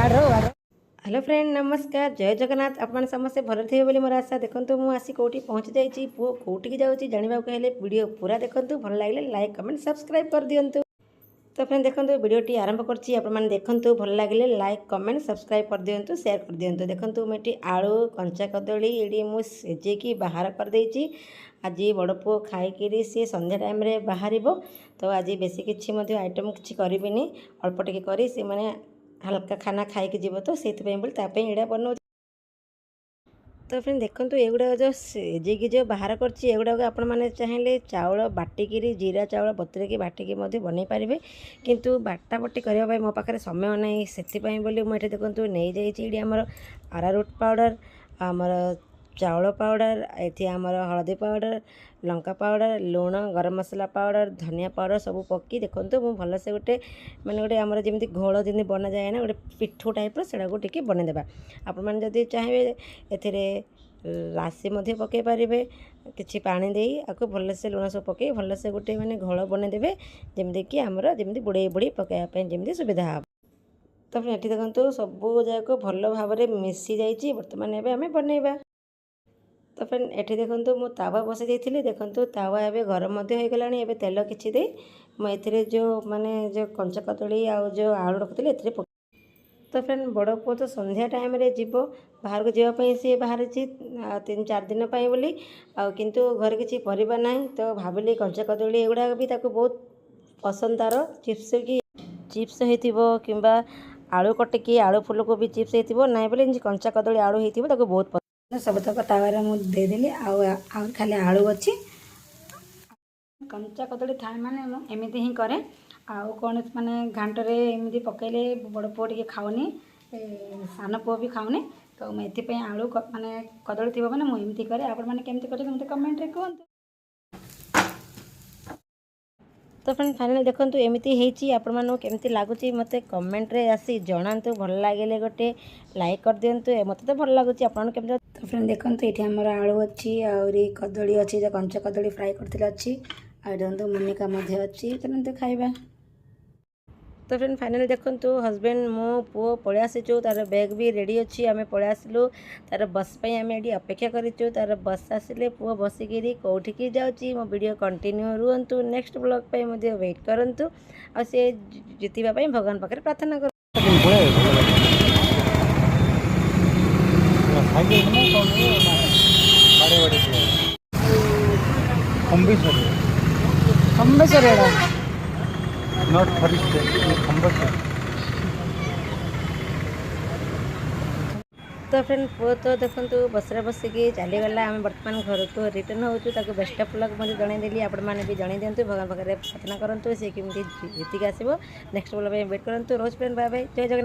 Hello friend नमस्कार जय जगन्नाथ आपण समस्ते भल थे बोली मोर आशा देखो मुझे आसी कौटी पहुँची जाइए पुओ कौटी जाऊँगी जानवा कहले वीडियो पूरा देखो भल लगे लाइक कमेंट सब्सक्राइब कर दिंतु। तो फ्रेंड देखो वीडियोटी आरंभ कर देखूँ भल लगे लाइक कमेंट सब्सक्राइब कर दिंतु शेयर कर दिंतु। देखो मुझे आलू कंचा कदली ये मुझे बाहर करदे आज बड़ पुओ खाई सी संध्या टाइम बाहर तो आज बेस किसी आइटम किसी करी अल्प टे कर सी मैंने हल्का खाना खाई जीव तो से ये बनाऊ। तो फ्रेंड देखो एगुड़ा जो सेजिकी जो बाहर करगुड़ा आपण मैंने चाहिए चाउल बाटिकी जीरा चाउल बतुरेकी बाटिकी बन पारे किंतु बाटा बटी करने मो पाखे समय ना से मुझे देखो नहीं जाइए आमर आरारूट पाउडर आमर चाउल पाउडर ये आमर हलदी पाउडर लंका पाउडर लुण गरम मसला पाउडर धनिया पाउडर सब पकई देखो मुझे भलसे गोटे मैंने गोटे आमर जमी घोल जमी बना जाए ना गोटे पिठू टाइप से बनईदेवा आपण मैंने जदि चाहिए ए राशि पकई पारे किसी पानी दे आपको भलसे लुण सब पकई भलसे गोटे मैंने घोल बनईदेवे जमीक कि आमर जमी बुड़े बुड़े पकड़ा जमी सुविधा हे। तो ये देखो सबू जाक भल भाव में मिसी जाइए बर्तमान एवं बनइबा। तो फ्रेंड ये देखो मु तावा बसई देती देखो तावा एवं गरम होगला एवं तेल किसी दे मुझे जो माने जो कंचा कदली आ जो आलू रखी ए। तो फ्रेंड बड़ पुओ तो संध्या टाइम रे जीव बाहर को जावाई सी बाहर 3-4 दिन बोली किंतु घर किसी परिवार ना तो भाविली कंचा कदली एगुड़ा भी बहुत पसंद तार चिप्स होबा आलू कटिकी आलू फुलकोबी चिप्स होना बोले कंचा कदली आलू हो बहुत पसंद सबतक तावार मुदेदेली खाली आलू अच्छी कंचा कदली थाए मैंने एमती ही कै आउ कौन माने घाटरे एमती पकईले बड़ पुओ टे खाऊनी सान पुओ भी खाऊनी तो मुझे आलू माने कदली थी मैंने मुझे कै आपमती करें मत कमेंट रे कहतु। तो फ्रेंड फाइनल देखो एमती होमती लगुच मत कमेंट रे आसी जनातु भल लगे गोटे लाइक कर दिंतु मत तो भल लगुच आप। तो फ्रेंड देखो ये आमर आलू अच्छी आहरी कदली अच्छी जो कंचा कदली फ्राए करते अच्छी देखो मुनिका अच्छी चलते खाइबा। तो फ्रेंड फाइनल देखो हस्बैंड मो पुओ पलि आसीचु तार बैग भी रेडी अच्छी आम पलि आसलु तार बस पे आम ये अपेक्षा करूँ तार बस आसिले पुओ बसिकी कौटिकी जाऊँगी मो वीडियो कंटिन्यू रुहतु नेक्स्ट ब्लॉग पे मुझे वेट करंतु आ से जीतवाई भगवान पाखे प्रार्थना कर। नॉट फॉरेस्ट तो फ्रेंड पुओ तो देखो बसरे बसिकी चलीगला आम बर्तमान घर को रिटर्न होचु बेस्ट ऑफ लक मुझे जनईदेली आपने भी जनई दिंतु भगवान पाखे प्रार्थना करूँ सी केमी जीतिक आसो नेक्स्ट ब्लॉग वेट करूँ रोज फ्रेंड बाय बाय जय जगन्नाथ।